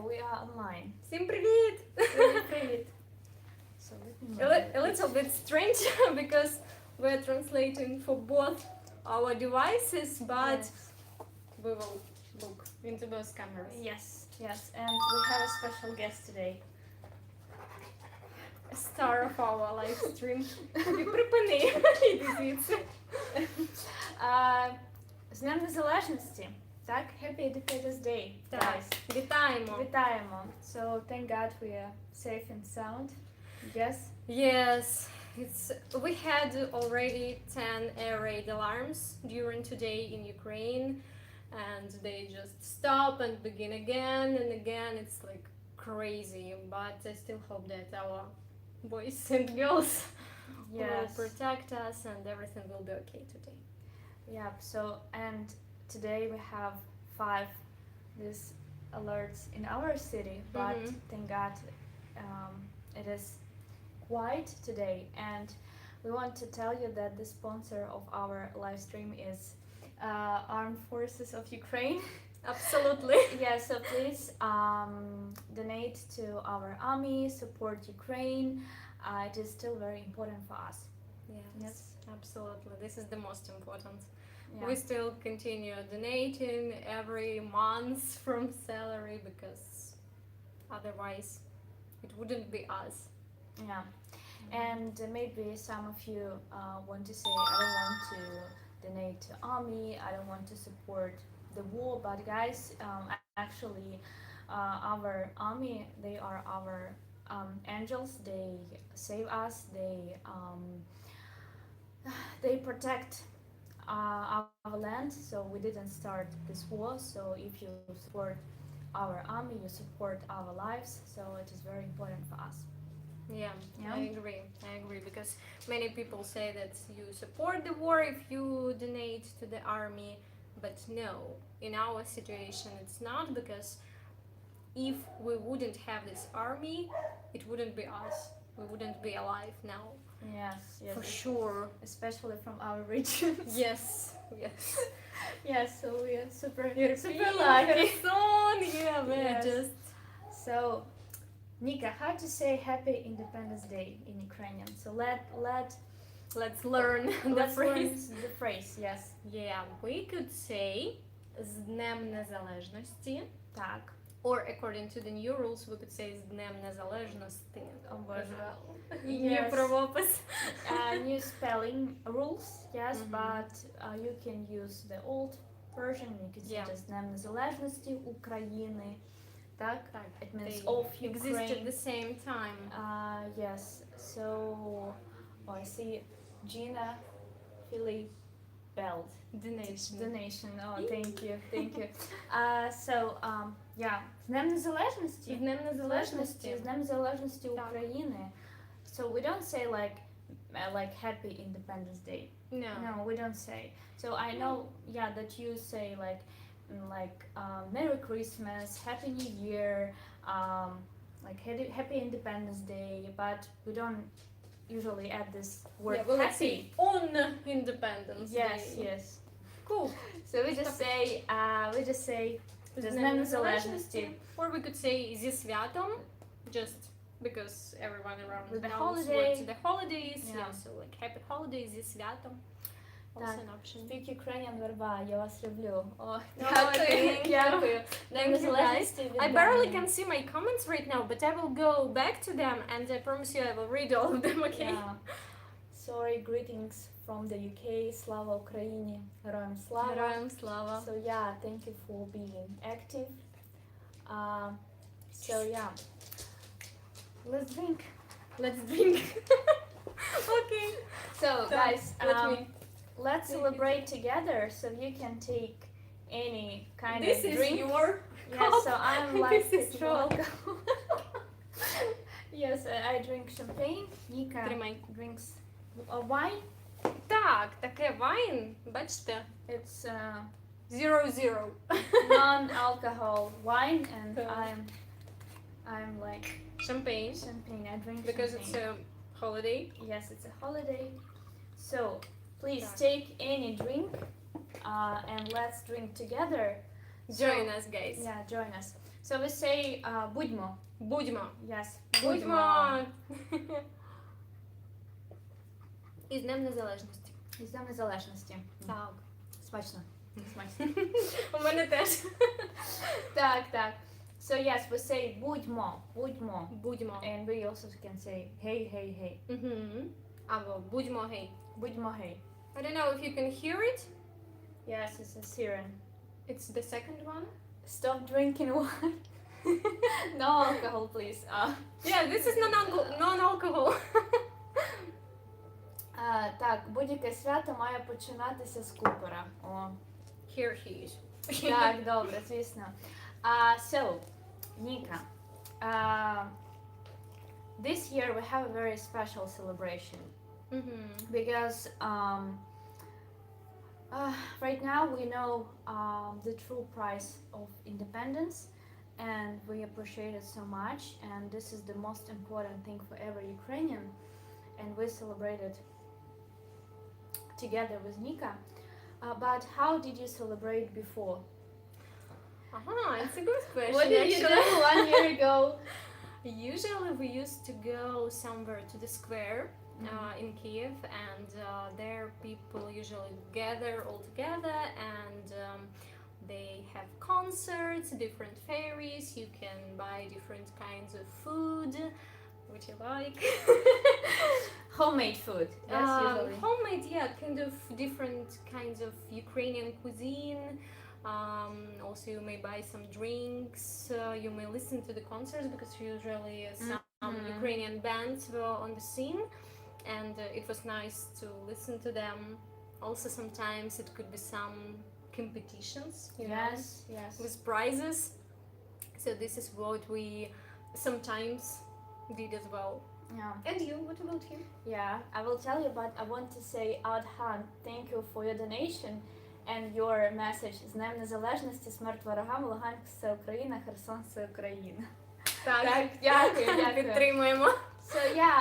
we are online. Всім привіт! Привіт. So A little bit strange because we're translating for both our devices, but we will look into those cameras. yes, and we have a special guest today. A star of our live stream. Припини, іди звідси. З Днем Незалежності. Так, Happy Independence Day, Так, guys. вітаємо. Вітаємо. So thank God we are safe and sound. Yes. Yes, we had already 10 air raid alarms during today in Ukraine, and they just stop and begin again and again. It's like crazy, but I still hope that our boys and girls will protect us and everything will be okay today. Yeah, so and today we have 5 these alerts in our city, but thank God it is quiet today, and we want to tell you that the sponsor of our live stream is Armed Forces of Ukraine. Absolutely. Yeah, so please donate to our army, support Ukraine. It is still very important for us. Yes, absolutely. This is the most important. Yeah. We still continue donating every month from salary because otherwise it wouldn't be us. Yeah, and maybe some of you want to say, I don't want to donate to army, I don't want to support the war, but guys, actually our army, they are our angels. They save us, they protect our land, so we didn't start this war. So if you support our army, you support our lives, so it is very important for us. Yeah, I agree because many people say that you support the war if you donate to the army, but no, in our situation it's not, because if we wouldn't have this army, it wouldn't be us, we wouldn't be alive now. Yes, for sure, especially from our region. yes Yes, so we are super lucky. Yeah, we're just so Nika, how to say Happy Independence Day in Ukrainian? So let's learn the phrase. Yes. Yeah, we could say з Днем Незалежності. Так. Or according to the new rules, we could say з Днем Незалежності. New правопис. New spelling rules, yes, but you can use the old version. You can say just Днем Незалежності України. Так, it means of Ukraine. Exist at the same time. Yes. So, I see Gina, Philly, Belt. Donation. Oh, thank you. So, yeah. З Днем Незалежності. З Днем Незалежності. З Днем Незалежності України. So we don't say like Happy Independence Day. No, we don't say. So I know, that you say like Merry Christmas, Happy New Year, like Happy Independence Day, but we don't usually add this word happy. On Independence Day. Yes. Cool. So we just say з Днем Незалежності. Or we could say зі святом, just because everyone around with the works to the holidays. Yeah, so like Happy Holidays зі святом. Also an option. Speak Ukrainian, VERBA, я вас люблю. Дякую. Thank you, guys. I barely can see my comments right now, but I will go back to them and I promise you I will read all of them, okay? Yeah. Sorry, greetings from the UK. Слава Україні. Героям слава. Героям слава. So thank you for being active. Let's drink. Okay. So guys, let's celebrate together. So you can take any kind of drink. This is your cup. So I'm like this is alcohol. Yes, I drink champagne. Nika drinks wine. Так, таке wine, бачите? It's 0-0. non-alcohol wine, and I'm like champagne. I drink because champagne. It's a holiday. Yes, it's a holiday. So please take any drink, and let's drink together. Join us, guys. Yeah, join us. So we say будьмо. Будьмо. Yes. Будьмо. І з Днем Незалежності. Із Днем Незалежності. Так. Смачно. Смачно. У мене теж. Так. So yes, we say будьмо. Будьмо. And we also can say hey. Або будьмо гей. Будьмо hey. I don't know if you can hear it. Yes, it's a siren. It's the second one. Stop drinking wine. No alcohol, please. Yeah, this is non-alcohol. Так, будь-яке свято має починатися з купора. О. Here he is. Так, добре, звісно. So, Nika, this year we have a very special celebration because right now we know the true price of independence and we appreciate it so much, and this is the most important thing for every Ukrainian, and we celebrate it together with Nika. But how did you celebrate before? It's a good question. What did you do 1 year ago? Usually we used to go somewhere to the square in Kiev, and there people usually gather all together, and they have concerts, different fairies. You can buy different kinds of food, which you like. Homemade food. Yes, usually. Homemade, yeah, kind of different kinds of Ukrainian cuisine. Also, you may buy some drinks. You may listen to the concerts because usually some Ukrainian bands were on the scene, and it was nice to listen to them. Also, sometimes it could be some competitions, you know, Yes. with prizes. So this is what we sometimes did as well. Yeah. And you? What about you? Yeah, I will tell you, but I want to say, Adhan, thank you for your donation and your message. З Днем Незалежності, смерть ворогам, Луганськ – це Україна, Херсон – це Україна. Так, дякую. Підтримуємо. So yeah,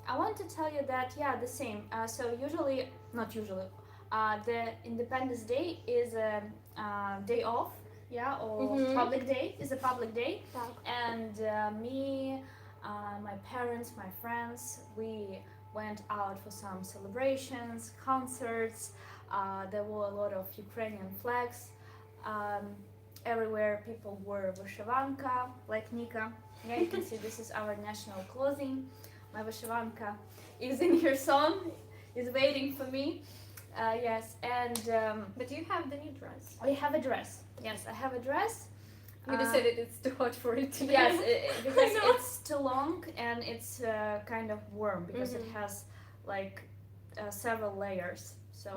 I want to tell you that, the same. So the Independence Day is a day off, or public day, is a public day. Так. And me, my parents, my friends, we went out for some celebrations, concerts. There were a lot of Ukrainian flags. Everywhere people wore vyshivanka, like Nika. Yeah, you can see this is our national clothing. My vyshivanka is in her song, is waiting for me. Yes, and But you have the new dress. I have a dress. Yes, I have a dress. You decided it's too hot for it today. Yes, because it's too long and it's kind of warm because it has like several layers. So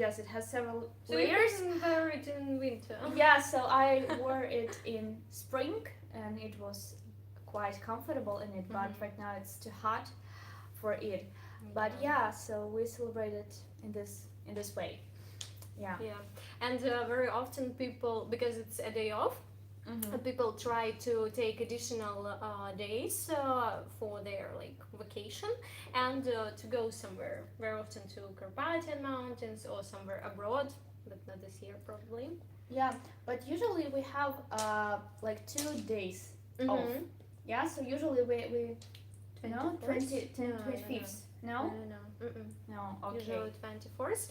yes, it has several layers. So you can wear it in winter. Yeah, so I wore it in spring and it was quite comfortable in it, but right now it's too hot for it. But so we celebrate it in this way. Yeah. And very often people, because it's a day off, people try to take additional days for their vacation and to go somewhere, very often to Carpathian Mountains or somewhere abroad, but not this year probably. Yeah, but usually we have 2 days off. Yeah, so usually we 25th. No? No, okay. Usually 24th.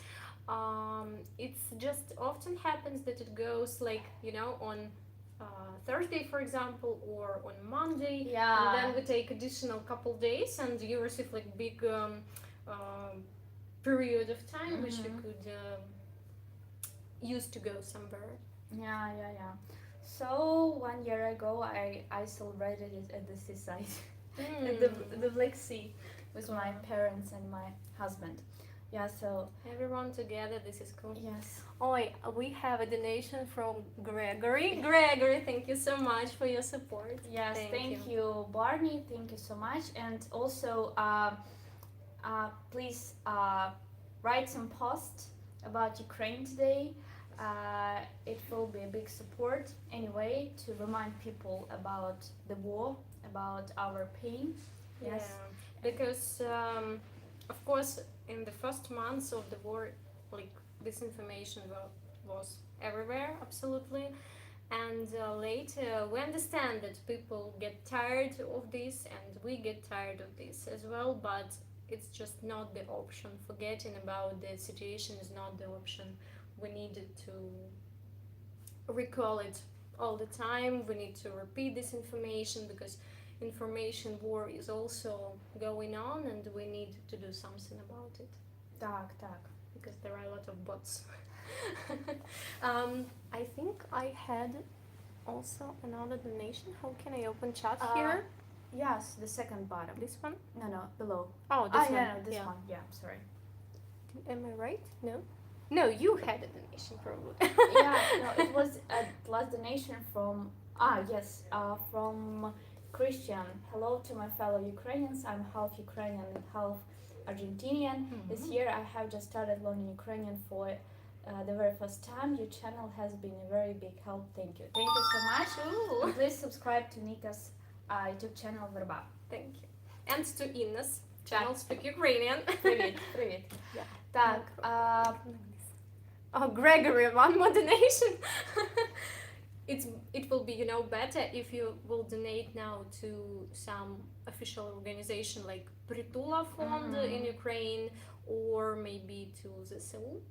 It's just often happens that it goes on Thursday, for example, or on Monday. Yeah. And then we take additional couple days, and you receive big period of time which you could use to go somewhere. Yeah. So 1 year ago, I celebrated it at the seaside, at the Black Sea, with my parents and my husband. Yeah, so everyone together, this is cool. Yes. We have a donation from Gregory. Gregory, thank you so much for your support. Yes, thank you, Barney. Thank you so much. And also, please write some posts about Ukraine today. It will be a big support anyway to remind people about the war, about our pain. Yes. Yeah, because of course in the first months of the war, this information was everywhere, absolutely. And later we understand that people get tired of this, and we get tired of this as well, but it's just not the option. Forgetting about the situation is not the option. We needed to recall it all the time. We need to repeat this information because information war is also going on, and we need to do something about it. Так, так. Because there are a lot of bots. I think I had also another donation. How can I open chat here? Yes, the second bottom. This one? No, below. Oh, this one. No, this one. Yeah, sorry. Am I right? No? No, you had a donation probably. No, it was a last donation from, from Christian. Hello to my fellow Ukrainians. I'm half Ukrainian and half Argentinian. Mm-hmm. This year I have just started learning Ukrainian for the very first time. Your channel has been a very big help. Thank you. Thank you so much. Ooh. Please subscribe to Nika's YouTube channel VERBA. Thank you. And to Inna's channel Speak Ukrainian. Привіт, привіт. Yeah. Так, Oh, Gregory, one more donation. It will be, better if you will donate now to some official organization like Prituла Fund in Ukraine, or maybe to the Seoul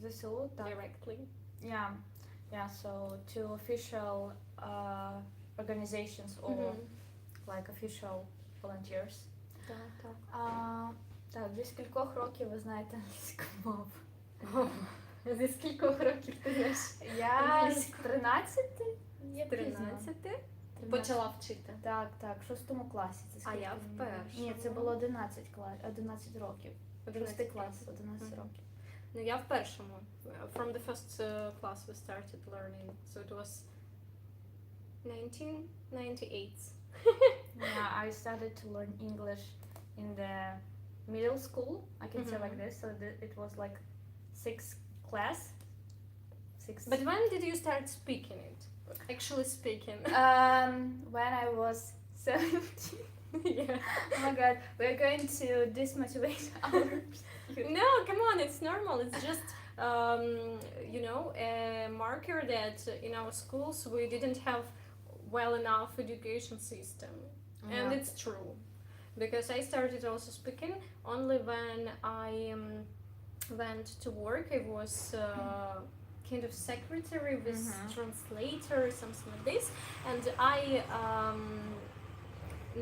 ЗСУ, так. directly. Yeah, so to official organizations or like official volunteers. Так, вже з кількох років ви знаєте англійську мову. Зі скількох років ти знаєш? Я з 13. 13? Почала вчити. Так, в 6 класі. Це А я в першому. Ні, це було 11 років. 6 клас, 11 років. No, я в першому. From the first class we started learning, so it was 1998. Yeah, I started to learn English in the middle school. I can say like this. So it was like 6th class. But when did you start speaking it? Actually speaking. When I was 17. Yeah. Oh my god, we're going to dismotivate our No, come on, it's normal. It's just a marker that in our schools we didn't have well enough education system. And it's true. Because I started also speaking only when I went to work. I was kind of secretary with translator, something like this. And I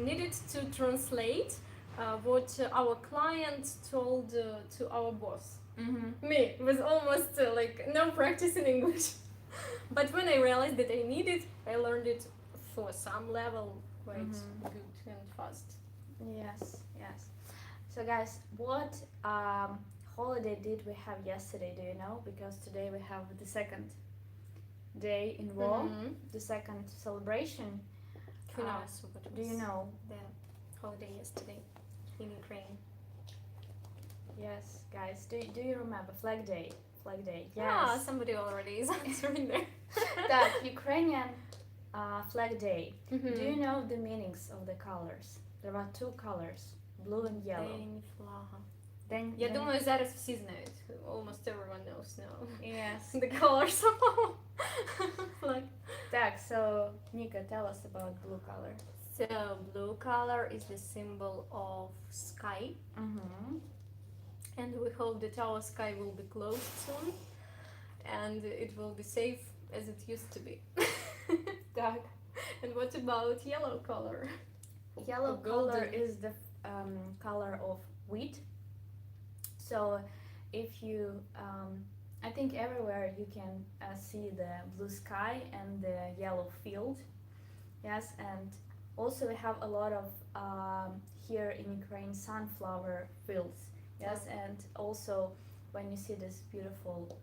needed to translate what our client told to our boss. Me, with almost like no practice in English. But when I realized that I need it, I learned it for some level quite good and fast. Yes. So guys, what holiday did we have yesterday? Do you know? Because today we have the second day in row, the second celebration. Who knows what was do you know the holiday yesterday in Ukraine? Yes, guys. Do you remember Flag Day? Yes. Ah, somebody already is answering there. That Ukrainian Flag Day. Mm-hmm. Do you know the meanings of the colors? There are two colors, blue and yellow. День флага. Я думаю, зараз всі знають. Almost everyone knows now. Yes. The colors of our flag. Так, so Nika, tell us about blue color. So blue color is the symbol of sky. And we hope that our sky will be closed soon. And it will be safe as it used to be. Так. And what about yellow color? Yellow color is the color of wheat. So if you, I think everywhere you can see the blue sky and the yellow field. Yes, and also we have a lot of here in Ukraine sunflower fields. Yes, and also when you see this beautiful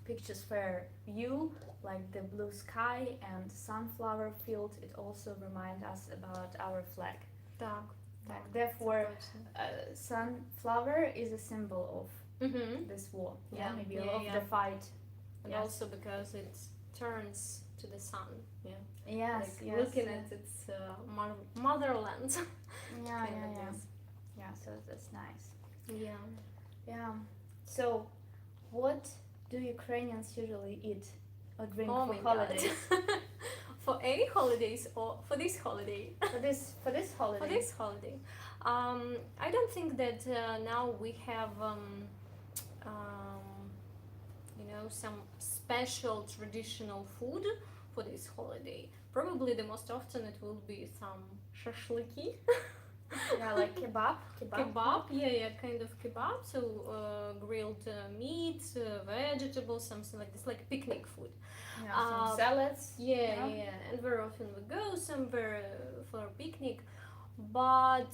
picture-sphere view, like the blue sky and sunflower field, it also reminds us about our flag. Так. Therefore, sunflower is a symbol of this war. Maybe of the fight. And also because it turns to the sun. Yes. Looking at its motherland. Yeah, so that's nice. Yeah. So, what do Ukrainians usually eat or drink Oh for my holidays? God. For any holidays or for this holiday? For this holiday. For this holiday. I don't think that now we have some special traditional food for this holiday. Probably the most often it will be some shashliki. Yeah, like kebab. Kebab, yeah, kind of kebab. So grilled meat, vegetables, something like this, like picnic food. Yeah, some salads. Yeah. And very often we go somewhere for a picnic. But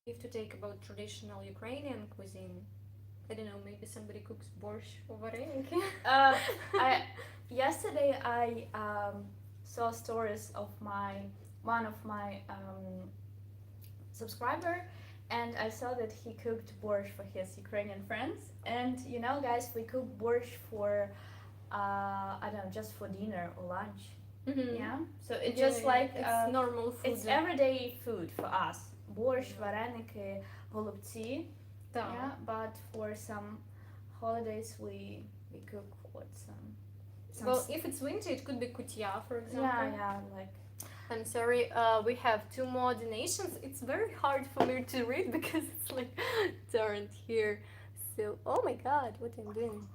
if to take about traditional Ukrainian cuisine, I don't know, maybe somebody cooks borscht or vareniki. Yesterday I saw stories of one of my subscriber, and I saw that he cooked borscht for his Ukrainian friends. And you know, guys, we cook borscht for I don't know, just for dinner or lunch. Mm-hmm. Yeah, so it's just like it's normal food. It's everyday food for us. Borscht, вареники, голубці. Yeah, but for some holidays we cook what some well, if it's winter, it could be kutia, for example. Yeah, like. I'm sorry, we have two more donations. It's very hard for me to read because it's like turned here. So, oh my God, what am I doing?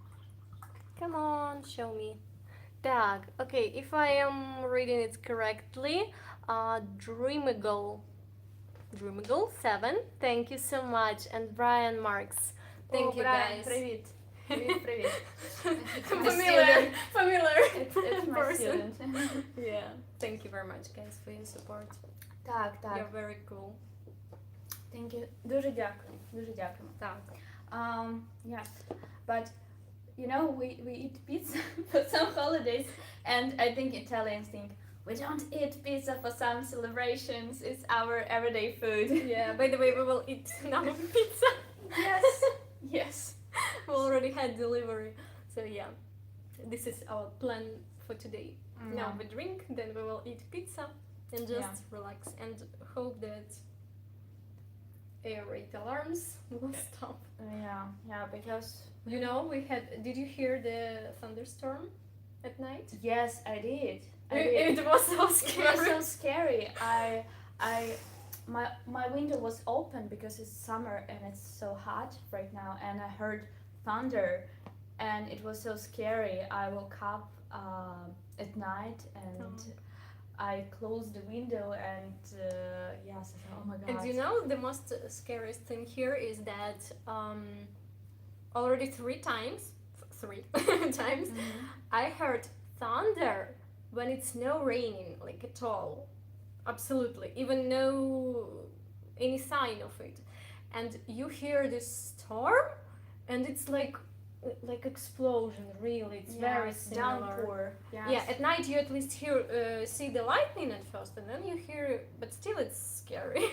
Come on, show me. Так, okay, if I am reading it correctly, Dreamigal 7, thank you so much, and Brian Marks, thank you Brian, guys. Привіт. Привіт. Familiar It's my person. student. Yeah, thank you very much, guys, for your support. Так. You're very cool. Thank you. Дуже дякую. Так. Yes, but you know, we eat pizza for some holidays, and I think Italians think we don't eat pizza for some celebrations. It's our everyday food. Yeah, by the way, we will eat now pizza. Yes. We already had delivery. So yeah, this is our plan for today. Now we drink, then we will eat pizza and just relax and hope that air raid alarms will stop. Yeah, because you know, did you hear the thunderstorm at night? Yes, I did. It was so scary. It was so scary. My window was open because it's summer and it's so hot right now, and I heard thunder, and it was so scary. I woke up at night and I closed the window, and yes, I thought, oh my God. And you know, the most scariest thing here is that already three times I heard thunder when it's no raining, like at all. Absolutely, even no any sign of it, and you hear this storm, and it's like explosion. Really, it's very similar. Downpour. Yes. Yeah, at night you at least see the lightning at first, and then you hear, but still it's scary.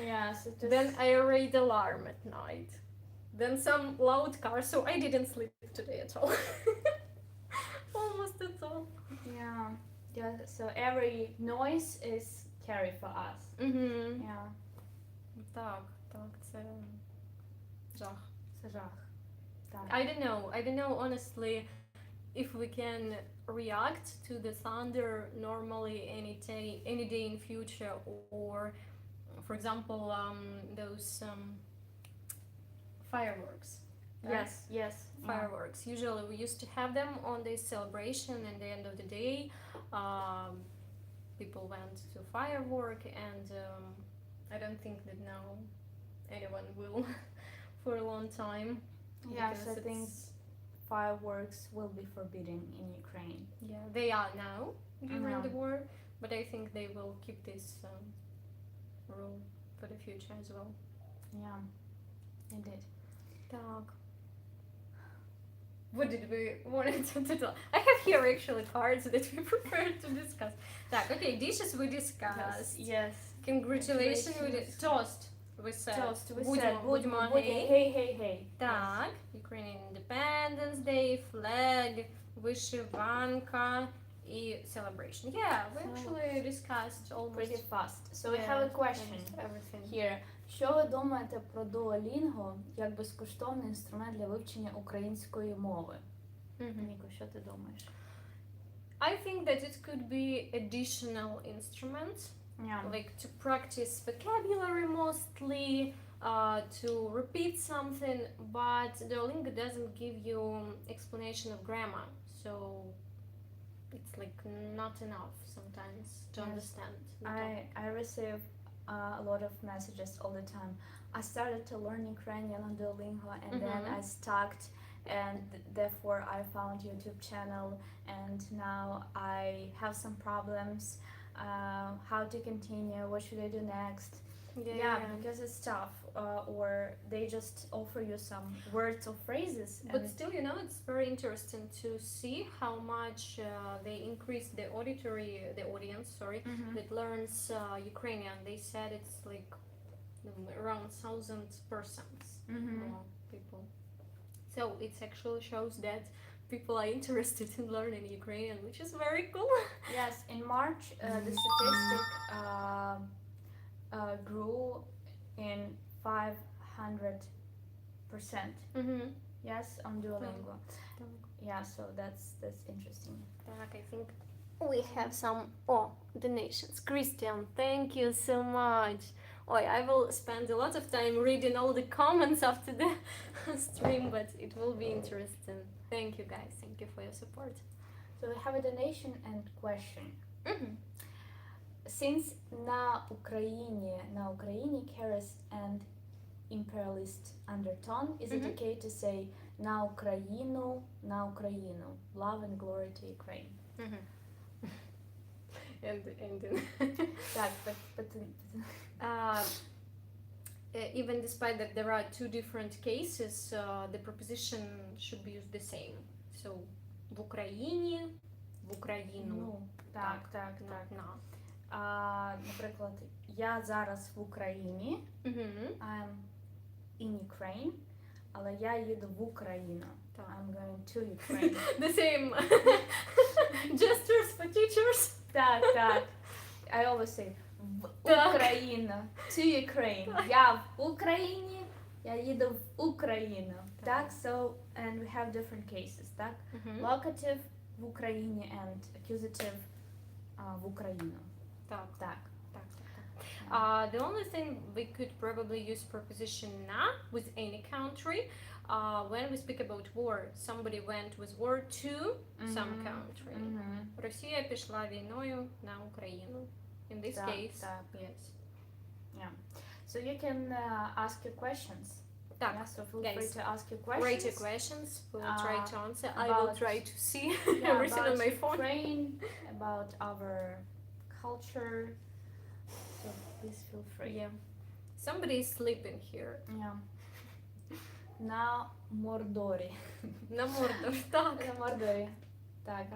Yes. Then air raid alarm at night. Then some loud car, so I didn't sleep today at all. Almost at all. Yeah, so every noise is scary for us. Mm-hmm. Yeah. Так, це жах. Це жах. Так. I don't know honestly if we can react to the thunder normally any day in future, or for example those fireworks. Yes. Fireworks. Usually we used to have them on this celebration, and the end of the day people went to firework, and I don't think that now anyone will for a long time. Yes, I think fireworks will be forbidden in Ukraine. Yeah, they are now during the war, but I think they will keep this rule for the future as well. Yeah, indeed. Так. What did we want to tell? I have here actually cards that we prepared to discuss. Так, okay, dishes we discussed. Yes. Congratulations. Toast. We said. Будьмо Hey. Так, Ukrainian Independence Day, flag, вишиванка, і celebration. Yeah, we actually discussed almost pretty fast. So we have a question everything here. Що ви думаєте про Duolingo як безкоштовний інструмент для вивчення української мови? Ніко, що ти думаєш? I think that it could be additional instruments, like to practice vocabulary mostly, to repeat something, but Duolingo doesn't give you explanation of grammar, so it's like not enough sometimes to understand. I receive a lot of messages all the time. I started to learn Ukrainian on Duolingo and then I stuck, and therefore I found YouTube channel, and now I have some problems. How to continue? What should I do next? Because it's tough, or they just offer you some words or phrases. But still, it's very interesting to see how much they increase the audience, that learns Ukrainian. They said it's like around 1,000% more people. So it actually shows that people are interested in learning Ukrainian, which is very cool. Yes, in March, the statistic grew in 500%. Yes, on Duolingo. Yeah, so that's interesting. I think we have some donations. Christian, thank you so much. I will spend a lot of time reading all the comments after the stream, but it will be interesting. Thank you guys, thank you for your support. So we have a donation and question. Since на Україні carries an imperialist undertone, is it okay to say на Україну, love and glory to Ukraine? Так, but even despite that there are two different cases, the preposition should be used the same. So в Україні, в Україну. Так. На. Наприклад, я зараз в Україні, I'm in Ukraine, але я їду в Україну. I'm going to Ukraine. The same gestures for teachers. Так. I always say в Україну, to Ukraine. Я в Україні, я їду в Україну. Так, so, and we have different cases, так? Locative в Україні and accusative в Україну. Так. The only thing we could probably use preposition на with any country when we speak about war. Somebody went with war to some country. Росія пішла війною на Україну. In this case, yes. Yeah. So you can ask your questions. Yeah, so feel free to ask your questions. Write your questions. We'll try to answer. I will try to see everything on my phone. Ukraine, about our culture. So please feel free. Yeah. Somebody is sleeping here. Yeah. На Мордорі. На Мордор, так. На Мордорі. Так,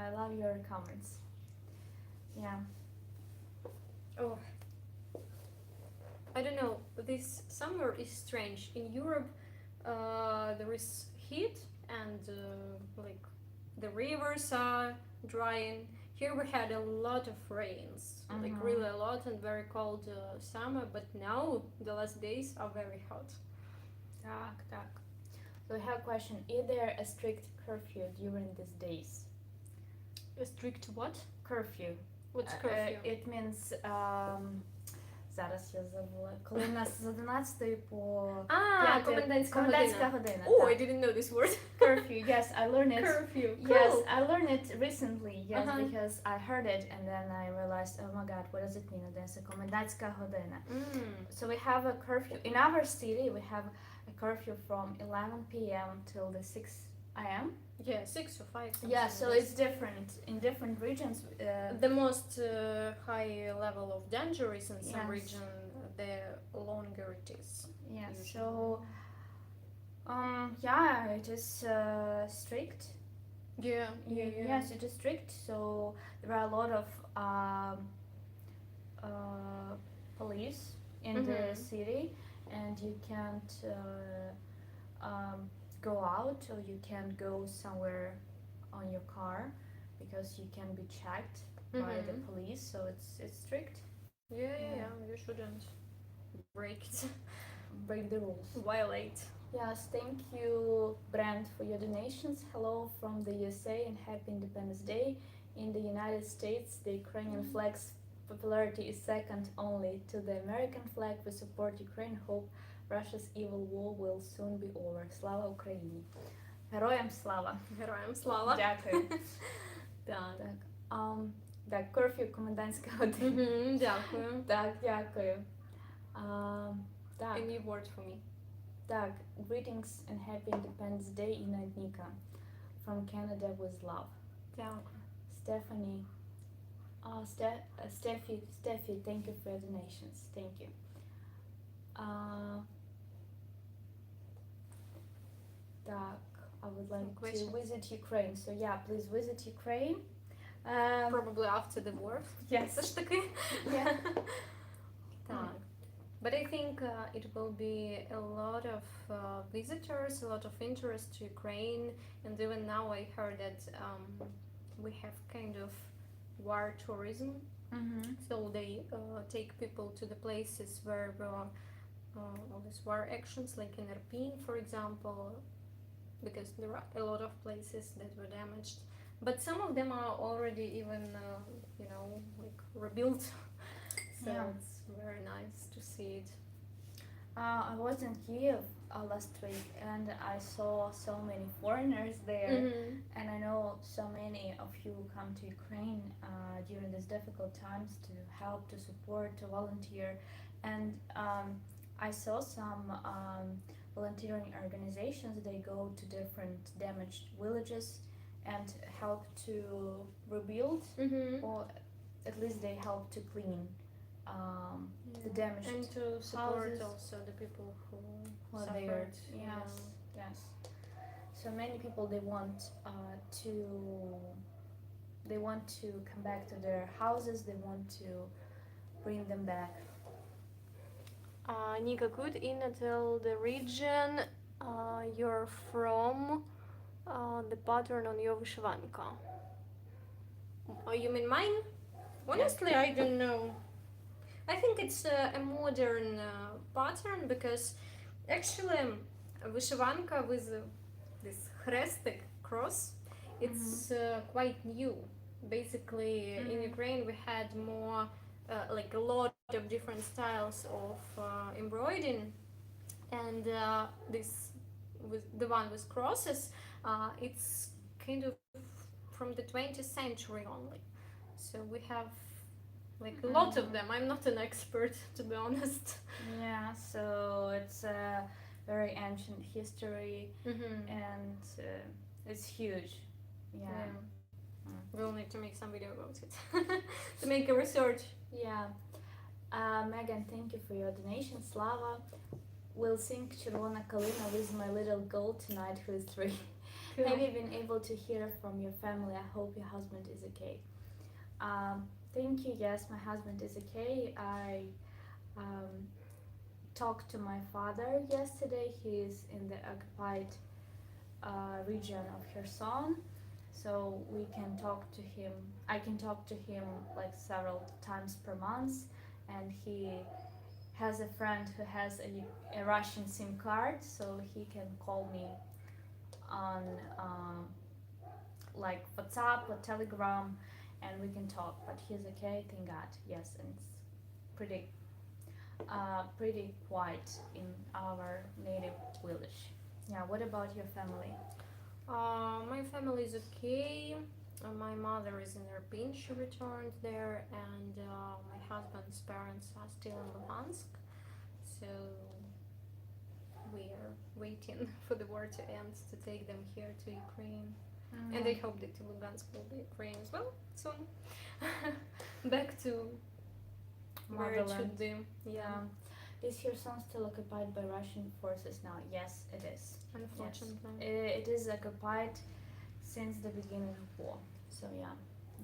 I love your comments. Yeah. I don't know, this summer is strange. In Europe, there is heat and like the rivers are drying. Here we had a lot of rains, like really a lot, and very cold summer, but now the last days are very hot. Так. So we have a question. Is there a strict curfew during these days? A strict what? Curfew. What's curfew? It means зараз я забула. Коли в нас з 11 по 5 комендантська година. Oh, I didn't know this word. Curfew. Yes, I learned it. Curfew. Cool. Yes, I learned it recently. Yes, because I heard it and then I realized, oh my God, what does it mean? It's a комендантська година. So we have a curfew in our city. We have a curfew from 11 p.m. till the 6 a.m. Yeah, 6 or 5. Yeah, so it's different in different regions. The most high level of danger is in some region, the longer it is. Yeah, so yeah, it is strict. Yeah. Yes, it is strict. So there are a lot of police in the city, and you can't go out, or you can't go somewhere on your car because you can be checked by the police. So it's strict. Yeah. You shouldn't break the rules. Violate. Yes, thank you, Brand, for your donations. Hello from the USA and happy Independence Day. In the United States, the Ukrainian flag's popularity is second only to the American flag. We support Ukraine. Hope Russia's evil war will soon be over. Slava Україні! Героям слава! Героям слава! Дякую. Так. Так, curfew, комендантська година. Дякую. Так, дякую. Так. A new word for me. Так, greetings and happy Independence Day, Inna and Nika. From Canada with love. Дякую. Stephanie. Steffi, thank you for your donations. Thank you. Так, I would like to visit Ukraine. So yeah, please visit Ukraine. Probably after the war. Yes. Все ж таки. Yeah. Так. But I think it will be a lot of visitors, a lot of interest to Ukraine, and even now I heard that we have kind of war tourism. Mm-hmm. So they take people to the places where all these war actions, like in Irpin, for example, because there are a lot of places that were damaged. But some of them are already even, like rebuilt. So Yeah. it's very nice to see it. I was in Kiev last week and I saw so many foreigners there. Mm-hmm. And I know so many of you come to Ukraine during these difficult times to help, to support, to volunteer. And I saw some volunteering organizations. They go to different damaged villages and help to rebuild, Mm-hmm. or at least they help to clean the damaged and to support houses. also the people who Are suffered. there. Yes, yes. So many people they want to come back to their houses. They want to bring them back. Nika, could Inna tell the region you're from, the pattern on your вишиванка? Oh, you mean mine? Honestly, I don't know. I think it's a modern pattern because actually вишиванка with this хрестик cross, it's quite new. Basically, in Ukraine we had more like a lot of different styles of embroidering, and this with the one with crosses, it's kind of from the 20th century only. So we have like a lot of them. I'm not an expert, to be honest. Yeah, so it's a very ancient history and it's huge. Yeah. We'll need to make some video about it to make a research. Yeah. Megan, thank you for your donation. Slava will sing Червона калина with my little girl tonight, who is 3. Cool. Have you been able to hear from your family? I hope your husband is okay. Thank you. Yes, my husband is okay. I talked to my father yesterday. He is in the occupied region of Kherson, so we can talk to him. I can talk to him like several times per month, and he has a friend who has a Russian SIM card, so he can call me on like WhatsApp or Telegram, and we can talk. But he's okay, thank God. Yes, and it's pretty quiet in our native village. Yeah. What about your family? My family is okay. My mother is in Irpin, she returned there, and my husband's parents are still in Luhansk. So we are waiting for the war to end to take them here to Ukraine. And I hope that Luhansk will be Ukraine as well soon. Back to where it should be. Yeah. Is Kherson still occupied by Russian forces now? Yes, it is. Unfortunately. Yes. It is occupied since the beginning of war. So yeah,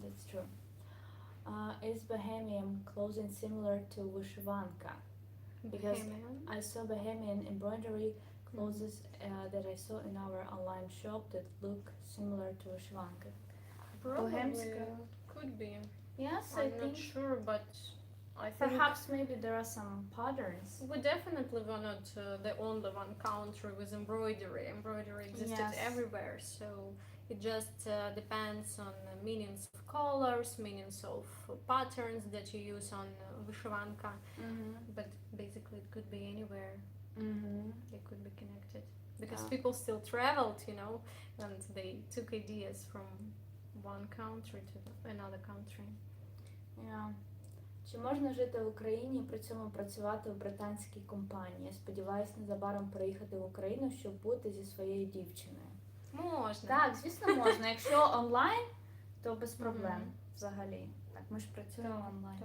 that's true. Is Bohemian clothing similar to Vyshyvanka? Because I saw Bohemian embroidery clothes that I saw in our online shop that look similar to Vyshyvanka. Probably could be. Yes, I'm not sure, but I think Perhaps maybe there are some patterns. we definitely were not the only one country with embroidery. Embroidery existed Yes. everywhere, so it just depends on the meanings of colors, meanings of patterns that you use on vyshyvanka. But basically, it could be anywhere. They could be connected because people still traveled, and they took ideas from one country to another country. Yeah. Чи можна жити в Україні і при цьому працювати в британській компанії? Я сподіваюся незабаром переїхати в Україну, щоб бути зі своєю дівчиною. Можна. Так, звісно, можна. Якщо онлайн, то без проблем взагалі. Так, ми ж працюємо онлайн.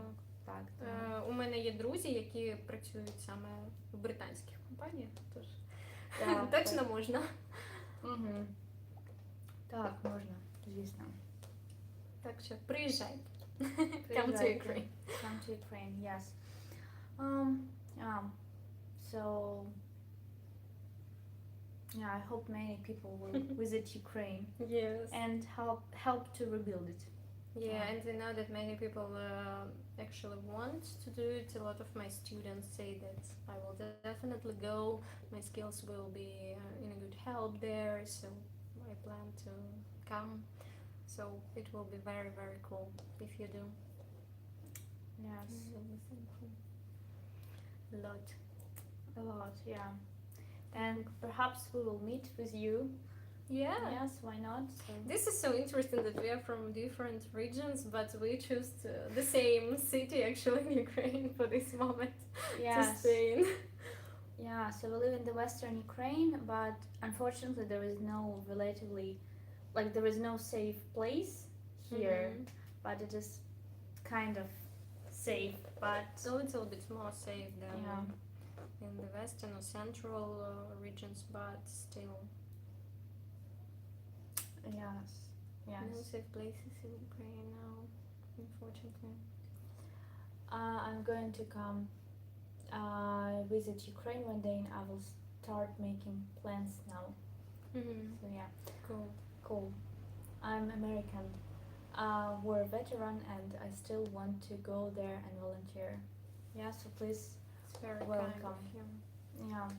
Так. У мене є друзі, які працюють саме в британських компаніях, тож точно можна. Так, можна, звісно. Так що приїжджайте. Come to Ukraine. Come to Ukraine, yes. So, I hope many people will visit Ukraine. Yes. And help to rebuild it. Yeah, and I know that many people actually want to do it. A lot of my students say that I will definitely go. My skills will be in a good help there, so I plan to come. So it will be very, very cool if you do. Yes. A lot, yeah. And perhaps we will meet with you. Yeah. Yes, why not? So. This is so interesting that we are from different regions, but we choose the same city actually in Ukraine for this moment to stay in. Yeah, so we live in the western Ukraine, but unfortunately there is no safe place here, but it is kind of safe, but a little bit more safe than in the western or central regions, but still. Yes. No safe places in Ukraine now, unfortunately. I'm going to come visit Ukraine one day, and I will start making plans now. So yeah. Cool. I'm American war veteran, and I still want to go there and volunteer. Yeah, so please, it's very welcome. Kind of you. Yeah.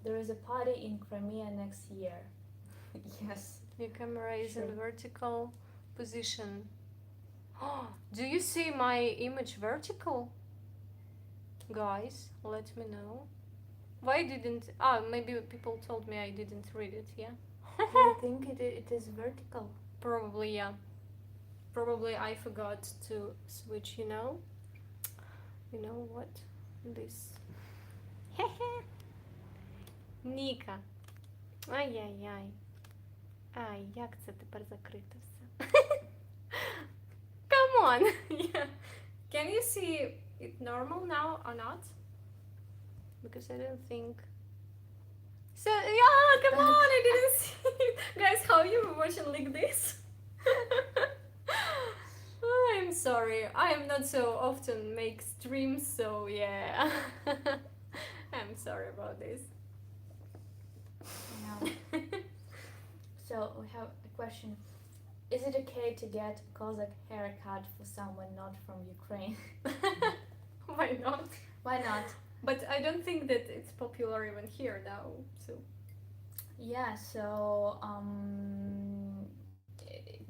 There is a party in Crimea next year. Yes. Your camera is in vertical position. Do you see my image vertical? Guys, let me know. Why didn't... maybe people told me I didn't read it, yeah? I think it is vertical. Probably, yeah. Probably I forgot to switch, You know what? This. Nika. Ай-яй-яй. Як це тепер закрито все? Come on! Yeah. Can you see it normal now or not? Because I don't think... So, come on, I didn't see it. Guys, how you were watching like this? I'm sorry. I am not so often make streams, so yeah. I'm sorry about this. Yeah. So we have a question. Is it okay to get a Cossack haircut for someone not from Ukraine? Why not? Why not? But I don't think that it's popular even here now, so... Yeah, so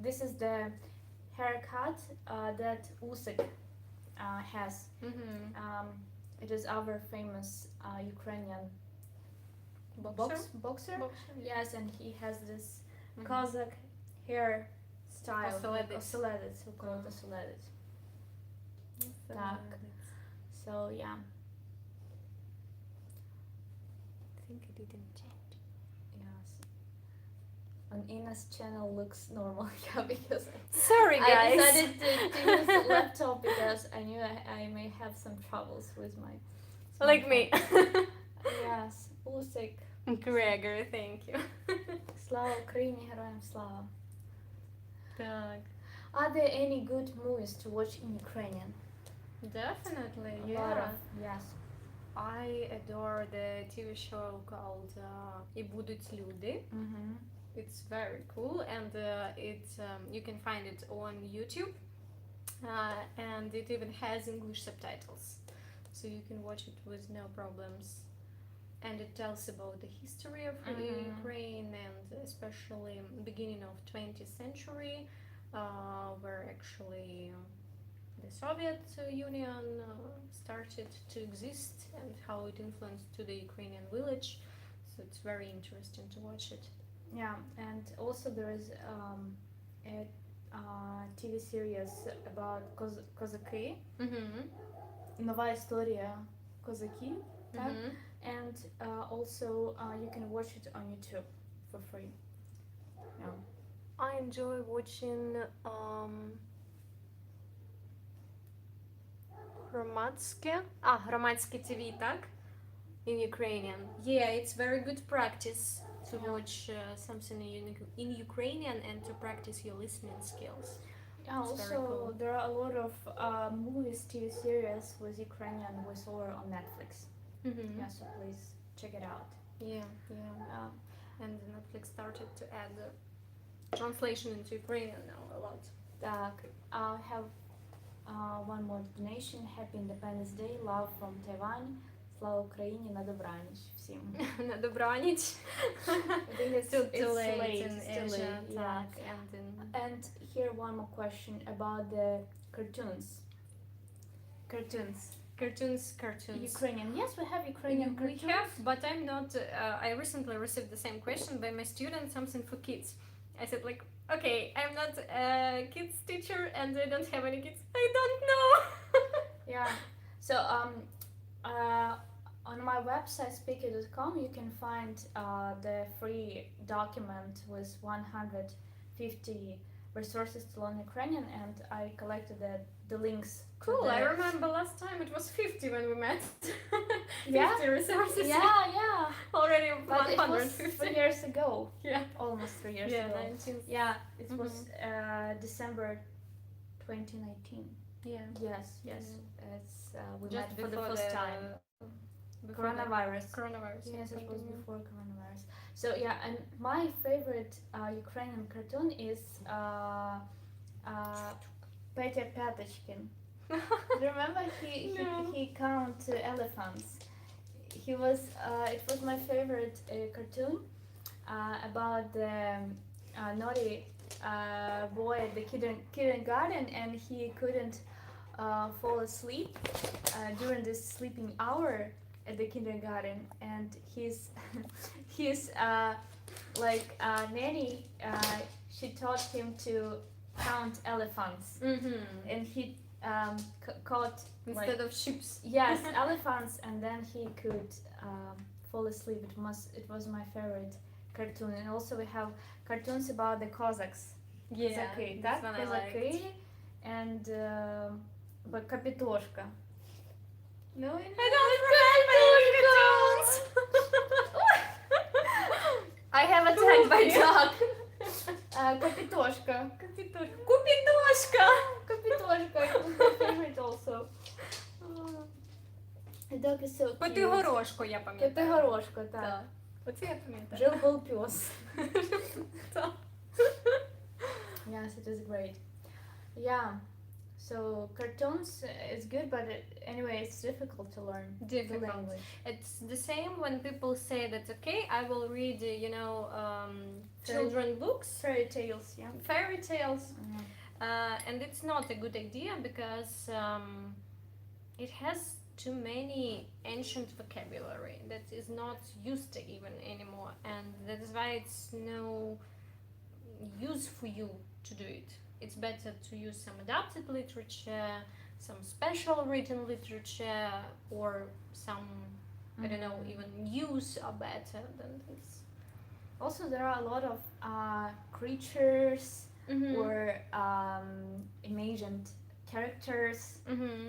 this is the haircut that Usyk has. It is our famous Ukrainian boxer. Yes, and he has this Cossack hair style. Oseledets, we call it oseledets. Так. So yeah. I think it didn't change. Yes. On Inna's channel looks normal, because sorry guys. I decided to use the laptop because I knew I may have some troubles with my smartphone. Like me. Yes. Usyk. Gregory, thank you. Слава Україні, героям слава. Так. Are there any good movies to watch in Ukrainian? Definitely, Yes. I adore the TV show called І будуть люди. It's very cool, and you can find it on YouTube. and it even has English subtitles, so you can watch it with no problems. And it tells about the history of Ukraine, and especially beginning of 20th century, where actually the Soviet Union started to exist and how it influenced to the Ukrainian village. So it's very interesting to watch it. Yeah, and also there is a TV series about Козаки. Новая история Козаки. And also you can watch it on YouTube for free. Yeah. I enjoy watching громадське TV, так? In Ukrainian. Yeah, it's very good practice to watch something in Ukrainian and to practice your listening skills. Yeah, It's very also cool. there are a lot of movies, TV series with Ukrainian voiceover on Netflix. Yeah, so please check it out. Yeah. And Netflix started to add the translation into Ukrainian now a lot. Так, I have one more donation. Happy Independence Day. Love from Taiwan. Слава Україні, на добраніч всім. На добраніч. I think it's Too late in it's too Asia. late, yeah. Так, And here one more question about the cartoons. Cartoons. Ukrainian. Yes, we have Ukrainian cartoons. We have, but I'm not. I recently received the same question by my student, something for kids. I said like, okay, I'm not a kids teacher and I don't have any kids. I don't know. Yeah. So on my website speaker.com you can find the free document with 150 resources to learn Ukrainian, and I collected the links. Cool. I remember last time it was 50 when we met. 50 Yeah? resources. Yeah. Already But it was 150. 3 years ago. Yeah. Almost 3 years Yeah, ago. 19. Yeah, it was December 2019. Yeah. Yes. Yeah. It's we Just met for the before first time. Coronavirus. Yes, it was before coronavirus. So yeah, and my favorite Ukrainian cartoon is Petya Pyatachkin. Remember he count elephants. It was my favorite cartoon about the naughty boy at the kindergarten, and he couldn't fall asleep during this sleeping hour at the kindergarten, and his nanny she taught him to count elephants, and he caught Instead of ships. Yes, elephants, and then he could fall asleep. It was my favorite cartoon. And also we have cartoons about the Cossacks. Yeah, Козаки, that's так? one I liked. Козаки and Капітошка. No, I don't remember cartoons. I have attacked by dog. Капітошка. Купідошка. Капітошка. It's my favorite also. The dog is so cute. Котигорошко, я пам'ятаю. Котигорошко, так. Так. Оце я пам'ятаю. Жил-был пес. Так. Yes, it is great. Yeah. So cartoons is good, but anyway, it's difficult to learn the language. It's the same when people say that, okay, I will read, children books, Fairy tales, yeah. fairy tales, and it's not a good idea because it has too many ancient vocabulary that is not used even anymore, and that is why it's no use for you to do it. It's better to use some adapted literature, some special written literature, or some, I don't know, even news are better than this. Also, there are a lot of creatures or imagined characters.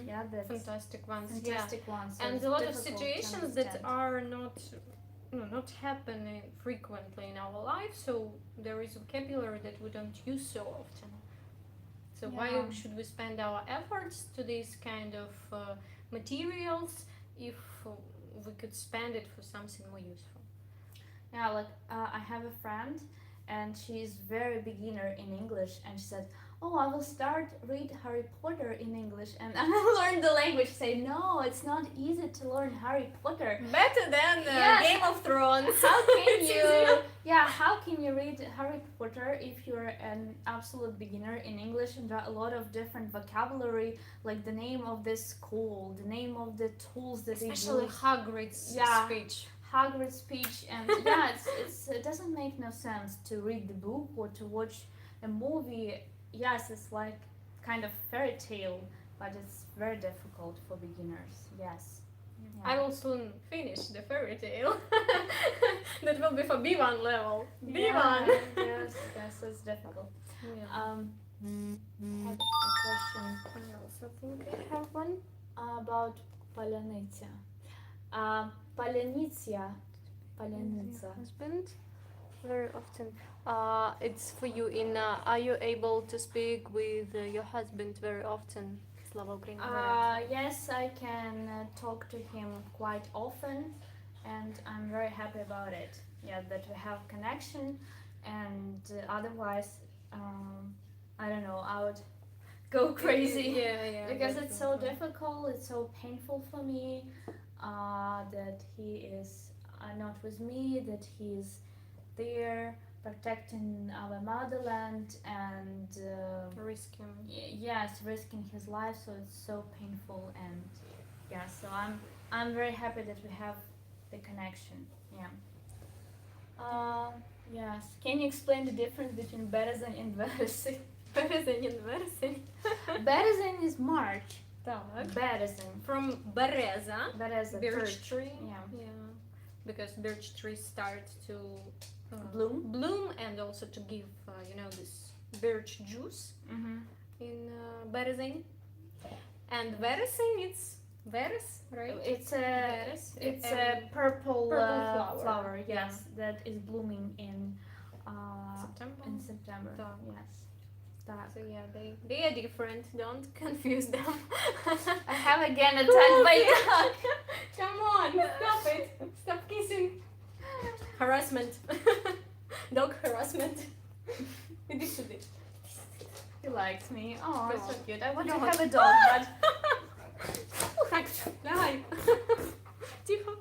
Yeah, that's Fantastic ones. fantastic ones. So And it's a lot of difficult to situations that understand. are not happening frequently in our life, so there is vocabulary that we don't use so often. So why Yeah. should we spend our efforts to these kind of materials if we could spend it for something more useful? Yeah, like I have a friend, and she's very beginner in English, and she said, oh, I will start read Harry Potter in English and I learn the language. Say, no, it's not easy to learn Harry Potter. Better than Yes. Game of Thrones. How can It's you? easier. Yeah, how can you read Harry Potter if you're an absolute beginner in English and there are a lot of different vocabulary, like the name of this school, the name of the tools that Especially they use, Hagrid's Yeah. speech. Hagrid's speech, and yeah, it doesn't make no sense to read the book or to watch a movie. Yes, it's like kind of fairy tale, but it's very difficult for beginners. Yes. I will soon finish the fairy tale. That will be for B1 level. B1. Yes, yes, it's difficult. Yeah. I have a question I also think I have one. about Palanica. Palanica. Husband. Very often. It's for you in. Are you able to speak with your husband very often? Slava Ukrainian. Yes, I can talk to him quite often, and I'm very happy about it. Yeah, that we have connection, and otherwise, I don't know, I would go crazy. Yeah. Because it's so definitely. difficult, it's so painful for me that he is not with me, that he is there protecting our motherland and Risking. yes, risking his life. So it's so painful, and yeah, so I'm very happy that we have the connection. Yeah. Yes. Can you explain the difference between Berezin and Berezin? Berezin. Berezin is March. Так. Berezin. From Bereza. Bereza, Birch tree. Yeah. Because birch trees start to Bloom. and also to give, this birch juice Mm-hmm. in Berezin. And Verezin, it's Veres, right? It's a Veres. it's a purple Purple flower. Yeah. Yes, that is blooming in September. September. Так. Yes. Так. So yeah, they are different. Don't confuse them. I have again attacked by dog. Come on, stop it. Stop kissing. Harassment. Dog harassment. Иди сюда. He likes me. Oh, it's so Dog. cute. I want to Dog. have a dog, but Так, давай. Тихо.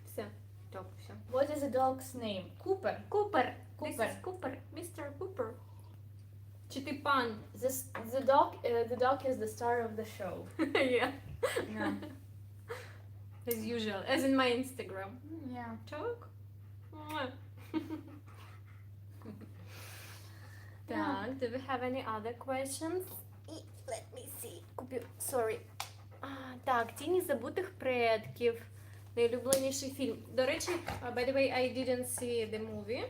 Все. Стоп, все. what is the dog's name? Cooper. Cooper. Cooper. This is Cooper. Mr. Cooper. Чи ти пан? The dog is the star of the show. Yeah. Yeah. As usual. As in my Instagram. Yeah. Talk. Yeah. Так, do we have any other questions? Let me see. Sorry. Так, Тіні забутих предків. Найулюбленіший фільм. До речі, by the way, I didn't see the movie,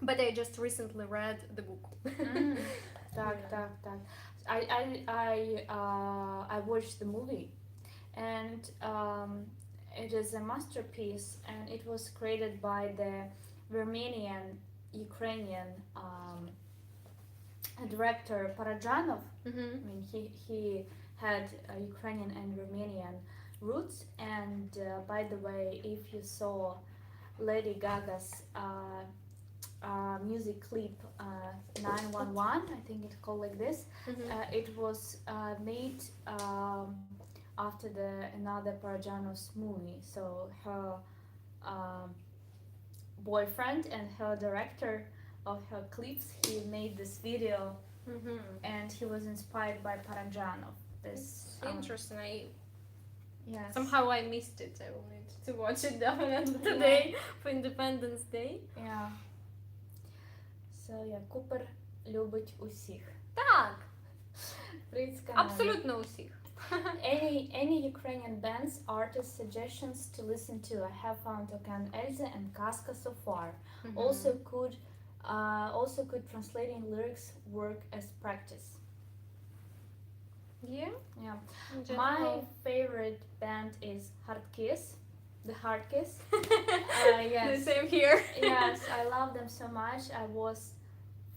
but I just recently read the book. Так. I watched the movie, and it is a masterpiece, and it was created by the Romanian Ukrainian director Parajanov. Mm-hmm. I mean, he had Ukrainian and Romanian roots. And by the way, if you saw Lady Gaga's music clip 911, I think it's called like this, Mm-hmm. it was made after another Parajanov's movie. So her boyfriend and her director of her clips, he made this video, Mm-hmm. and he was inspired by Parajanov. This Interesting. yes. Somehow I missed it. I will need to watch it definitely today for Independence Day. Yeah. So yeah, Cooper любить усіх. Так, Привіт з Канади. абсолютно усіх. Any Ukrainian bands, artists, suggestions to listen to? I have found Okan Elze and Kaska so far. Also could translating lyrics work as practice. Yeah. Yeah. in My general. favorite band is Hard Kiss. The Hard Kiss. Yes. The same here. Yes, I love them so much. I was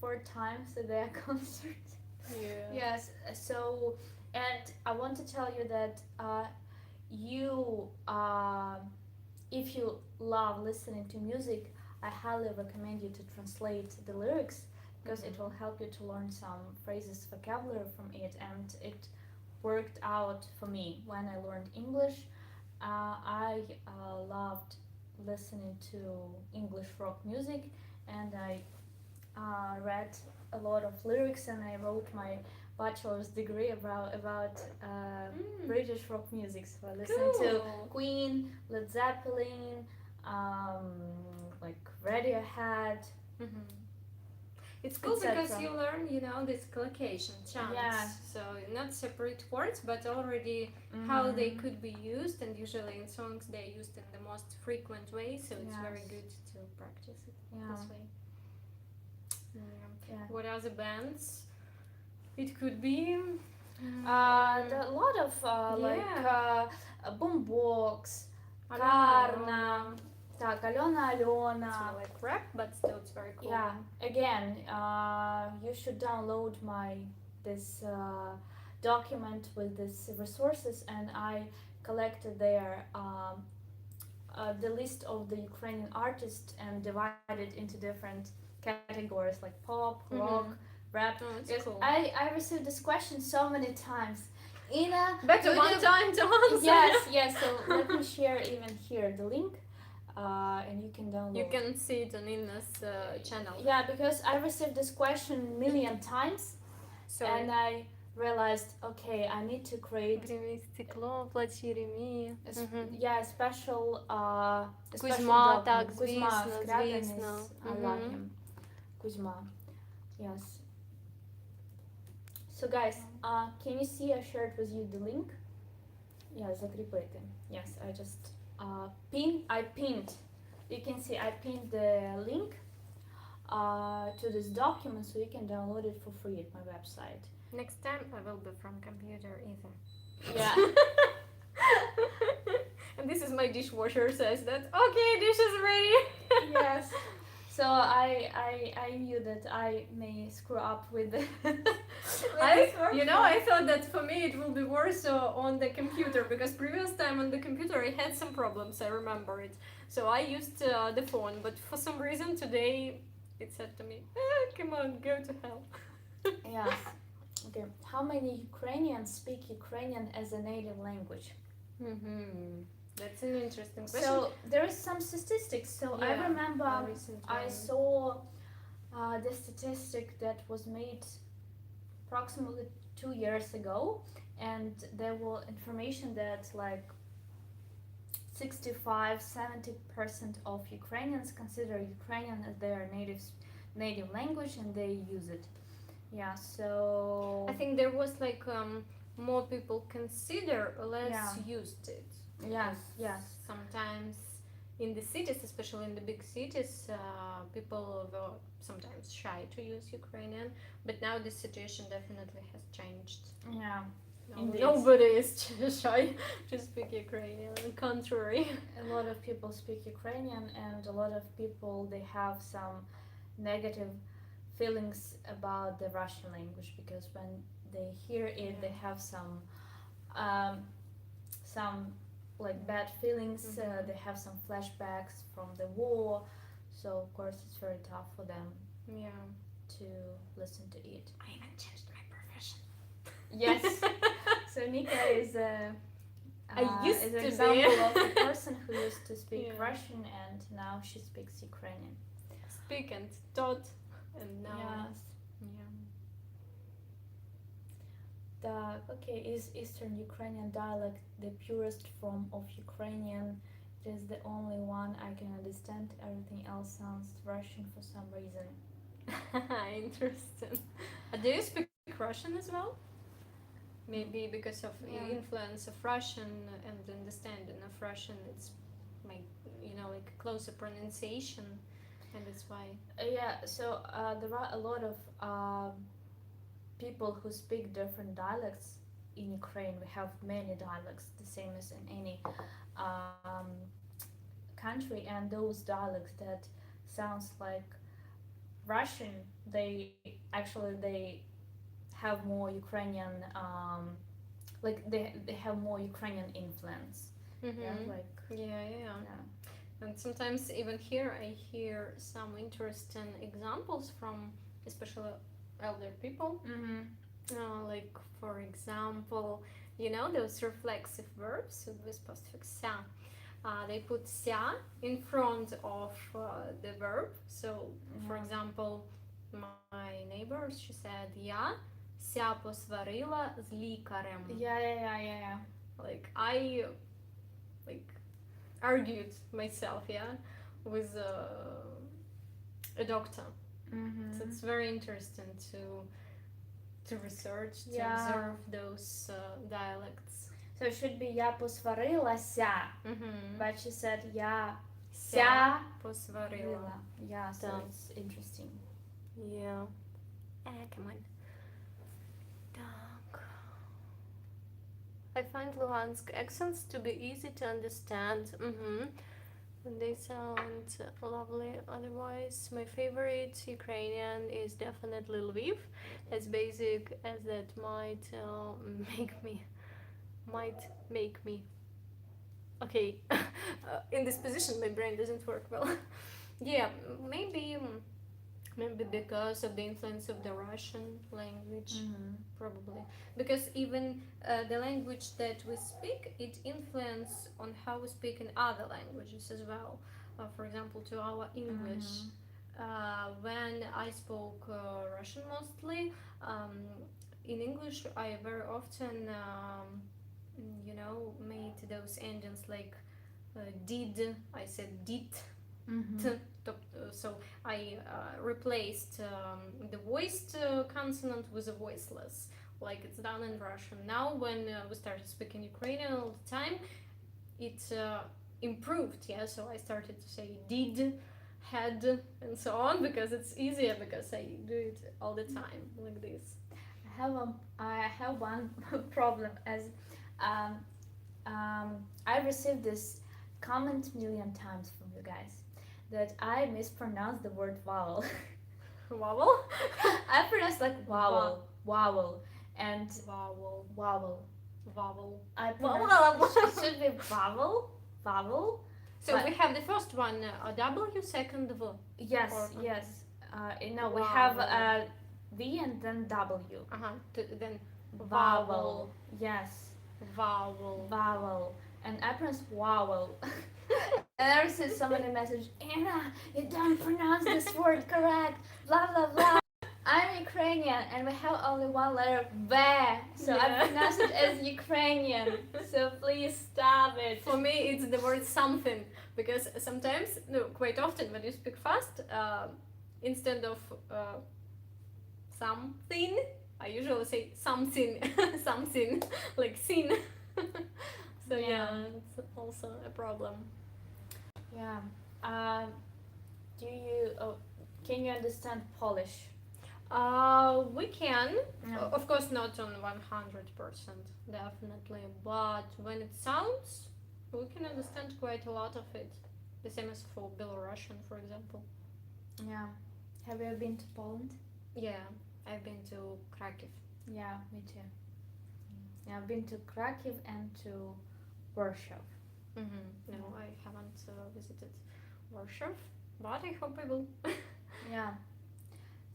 4 times at their concert. Yeah. Yes, so, and I want to tell you that if you love listening to music, I highly recommend you to translate the lyrics, because it will help you to learn some phrases, vocabulary from it, and it worked out for me when I learned English. I loved listening to English rock music, and I read a lot of lyrics, and I wrote my bachelor's degree about British rock music. So I listened to Queen, Led Zeppelin, like Radiohead. It's cool because you learn, this collocation, chants. So not separate words, but already how they could be used. And usually in songs they're used in the most frequent way. So it's very good to practice it this way. What other bands? It could be a lot of Boombox, Karna. Alena. It's like rap, but still it's very cool. Yeah, again, you should download this document with these resources, and I collected there the list of the Ukrainian artists and divided into different categories like pop, rock, rap. Oh, that's cool. I received this question so many times. Inna, better one time to answer. Yes. So let me share even here the link. And you can download. You can see it on Inna's channel. Yeah, because I received this question a million times, and I realized, okay, I need to create a special Kuzma, так, Kuzma, звісно. I love him. Kuzma, yes. So guys, can you see I shared with you the link? Yeah, закріпити. Yes, I just pinned. You can see I pinned the link to this document, so you can download it for free at my website. Next time I will be from computer either. Yeah. And this is my dishwasher says that okay, dish is ready. Yes. So I knew that I may screw up with the I thought that for me it will be worse on the computer, because previous time on the computer I had some problems, I remember it. So I used the phone, but for some reason today it said to me, come on, go to hell. Yes. Okay. How many Ukrainians speak Ukrainian as a native language? That's an interesting question. So there is some statistics. So I remember I saw the statistic that was made approximately 2 years ago, and there was information that like 65-70% of Ukrainians consider Ukrainian as their native language, and they use it. Yeah, so I think there was like more people consider, less used it. Yes. Sometimes in the cities, especially in the big cities, people were sometimes shy to use Ukrainian, but now the situation definitely has changed. Yeah. Nobody is shy to speak Ukrainian, on the contrary. A lot of people speak Ukrainian, and a lot of people, they have some negative feelings about the Russian language, because when they hear it, they have some like bad feelings. They have some flashbacks from the war, so of course it's very tough for them to listen to it. I even changed my profession. Yes. So Nika is an to example of a person who used to speak Russian, and now she speaks Ukrainian. Speak and taught, and now. Yes. Okay, is Eastern Ukrainian dialect the purest form of Ukrainian? It is the only one I can understand. Everything else sounds Russian for some reason. Interesting. Do you speak Russian as well? Maybe because of influence of Russian and understanding of Russian, it's like like a closer pronunciation, and that's why. So there are a lot of people who speak different dialects in Ukraine. We have many dialects, the same as in any country, and those dialects that sounds like Russian, they have more Ukrainian, like they have more Ukrainian influence. And sometimes even here I hear some interesting examples from especially elder people. Like for example, you know those reflexive verbs with postfix ся. They put ся in front of the verb. So, for example, my neighbor, she said, я ся посварила з лікарем. Yeah. Like I argued myself, with a doctor. So it's very interesting to research, to observe those dialects. So it should be я посварилася, but she said я ся посварила. Yeah, so it's interesting. Yeah. Come on. Так. I find Luhansk accents to be easy to understand. They sound lovely. Otherwise, my favorite Ukrainian is definitely Lviv. As basic as that might make me. Okay, in this position, my brain doesn't work well. Yeah, maybe because of the influence of the Russian language, probably. Because even the language that we speak, it influences on how we speak in other languages as well. For example, to our English. When I spoke Russian mostly, in English I very often, made those endings like did. I said did. So I replaced the voiced consonant with a voiceless, like it's done in Russian. Now when we started speaking Ukrainian all the time, it improved, so I started to say did, had, and so on, because it's easier, because I do it all the time like this. I have one problem, as I received this comment million times from you guys, that I mispronounce the word vowel. Vowel? I pronounce like vowel, and vowel. I pronounce it should be vowel. So we have the first one, a W, second V. Yes. We have a V and then W. Then vowel. Yes. Vowel. And I pronounce vowel. And I received so many messages, Anna, you don't pronounce this word correct, blah blah blah. I'm Ukrainian and we have only one letter, V, so I pronounce it as Ukrainian, so please stop it. For me it's the word something, because sometimes, quite often when you speak fast, instead of something, I usually say something, like sin. So it's also a problem. Yeah. Can you understand Polish? We can. Of course not on 100%, definitely. But when it sounds, we can understand quite a lot of it. The same as for Belarusian, for example. Yeah. Have you been to Poland? Yeah, I've been to Krakow. Yeah, me too. Yeah, I've been to Krakow and to Warsaw. No, I haven't visited Warsaw, but I hope I will. Yeah.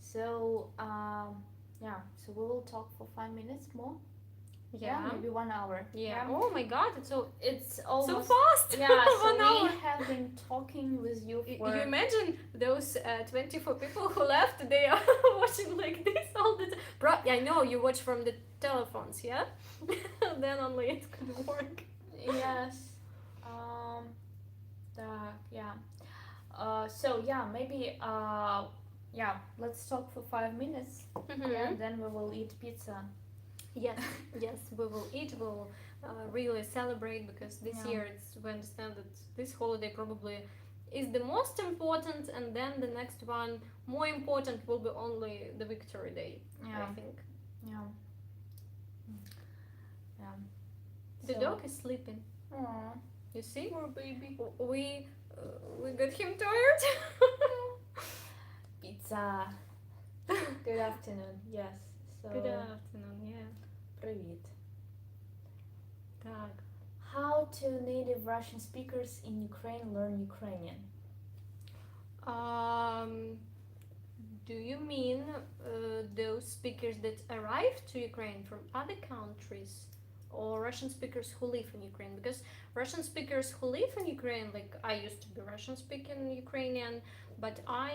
So, so we will talk for 5 minutes more. Yeah, maybe 1 hour. Yeah. Oh my God, it's almost so fast. Yeah, so 1 hour. We have been talking with you for. You imagine those 24 people who left? They are watching like this all the time. I know you watch from the telephones, yeah. Then only it could work. Yes. So maybe let's talk for 5 minutes. And then we will eat pizza. Yes, we will eat. We'll really celebrate, because this year we understand that this holiday probably is the most important, and then the next one, more important, will be only the Victory Day. I think. Yeah. The dog is sleeping. Aww. You see? Poor baby. We got him tired. Pizza. Good afternoon. Yes. So. Good afternoon. Yeah. Привіт. Так. How to native Russian speakers in Ukraine learn Ukrainian? do you mean those speakers that arrived to Ukraine from other countries, or Russian speakers who live in Ukraine? Because Russian speakers who live in Ukraine, like I used to be Russian speaking Ukrainian, but I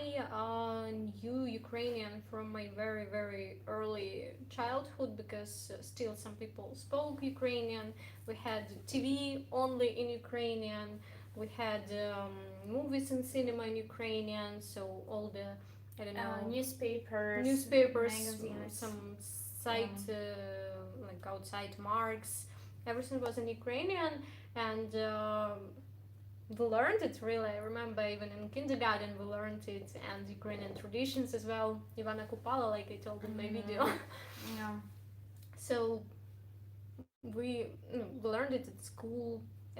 knew Ukrainian from my very, very early childhood, because still some people spoke Ukrainian. We had TV only in Ukrainian. We had movies and cinema in Ukrainian, so all the, I don't know, newspapers, magazines, some site like outside marks, everything was in Ukrainian, and we learned it really. I remember even in kindergarten we learned it, and Ukrainian traditions as well. Ivana Kupala, like I told in my video. Yeah. So we learned it at school,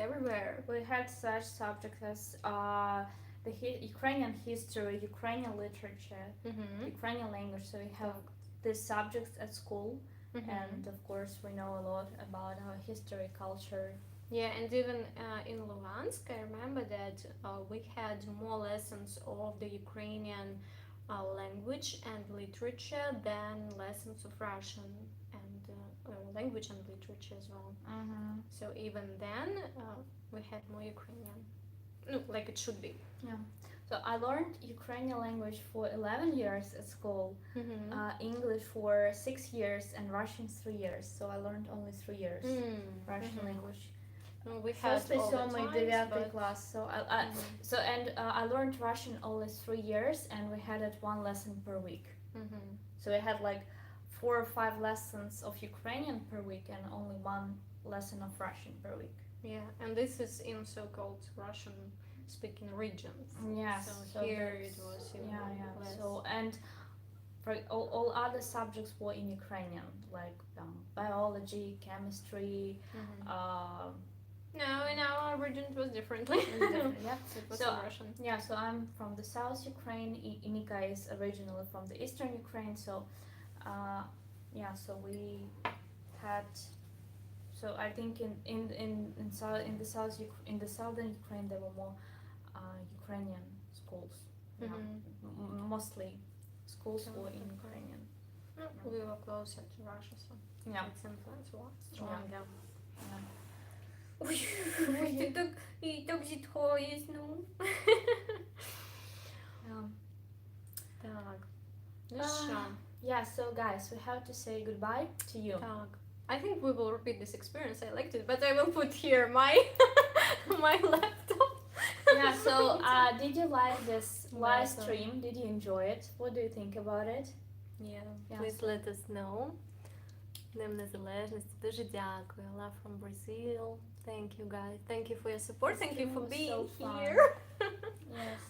everywhere. We had such subjects as the Ukrainian history, Ukrainian literature, Ukrainian language. So we have these subjects at school, and of course we know a lot about our history, culture. Yeah, and even in Luhansk, I remember that we had more lessons of the Ukrainian language and literature than lessons of Russian and language and literature as well. So even then, we had more Ukrainian, like it should be. Yeah. So I learned Ukrainian language for 11 years at school, English for 6 years, and Russian 3 years. So I learned only 3 years Russian language. We had all the my times, but... class. So I learned Russian only 3 years, and we had it one lesson per week. So we had like 4 or 5 lessons of Ukrainian per week, and only 1 lesson of Russian per week. Yeah, and this is in so-called Russian-speaking regions. Yes. So here it was even less. So and for all other subjects were in Ukrainian, like biology, chemistry. No, in our region it was differently. Yeah. It was So, in Russian. Yeah, so I'm from the South Ukraine. Nika is originally from the Eastern Ukraine. So, so we had. So I think in the southern Ukraine there were more Ukrainian schools. Mostly schools were in Ukrainian. We were closer to Russia, so its influence was stronger. Ой, ти так зітхаєш, ну. Так. Ну що? Yeah, so guys, we have to say goodbye to you. Так. I think we will repeat this experience. I liked it, but I will put here my my laptop. Yeah, so did you like this live stream? Did you enjoy it? What do you think about it? Yeah, please let us know. Днем Незалежності. Дуже дякую. Love from Brazil. Thank you guys. Thank you for your support. Thank you for being here. Yes.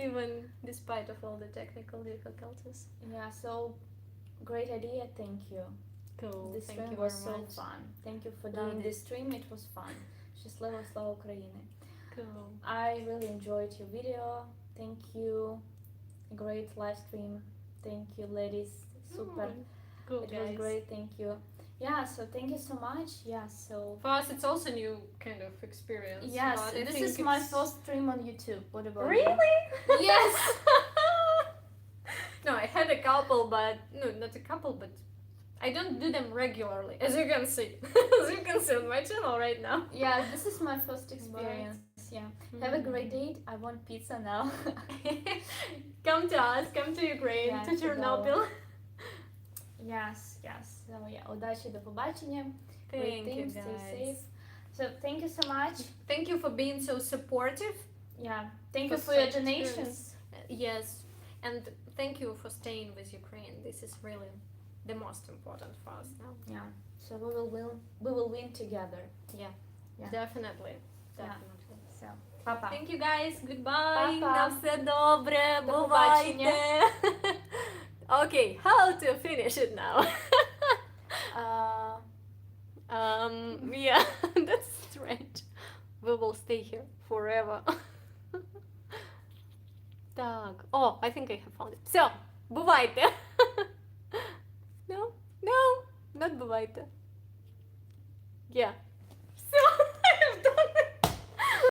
Even despite of all the technical difficulties. Yeah, so great idea. Thank you. Cool. This Thank stream you was very so much. fun. Thank you for doing this stream. It was fun. Щаслива слава України. Cool. I really enjoyed your video. Thank you. Great live stream. Thank you, ladies. Super. Cool, It guys. was great. Thank you. Yeah, so thank you so much. Yeah, so For us, it's also new kind of experience. yes, but I this think is my first stream on YouTube. What about you? Really? Yes. No, I had a couple, but no, not a couple, but I don't do them regularly, as you can see. As you can see on my channel right now. Yeah, this is my first experience. Yeah. Have a great date. I want pizza now. Come to us, come to Ukraine, Yeah, to Chernobyl. Yes, yes. So yeah, удачі, до побачення. Thank Great you, team, stay guys. safe. So thank you so much. Thank you for being so supportive. Yeah. Thank you For for your such donations. Yes, and thank you for staying with Ukraine. This is really the most important for us now. Yeah. So we will win together. Yeah. Definitely. So, па-па. Thank you guys. Goodbye. Па-па. На все добре. До Бувайте. Okay, how to finish it now? Yeah, that's strange. We will stay here forever. Так. Oh, I think I have found it. Все, бувайте. No, not бувайте. Yeah.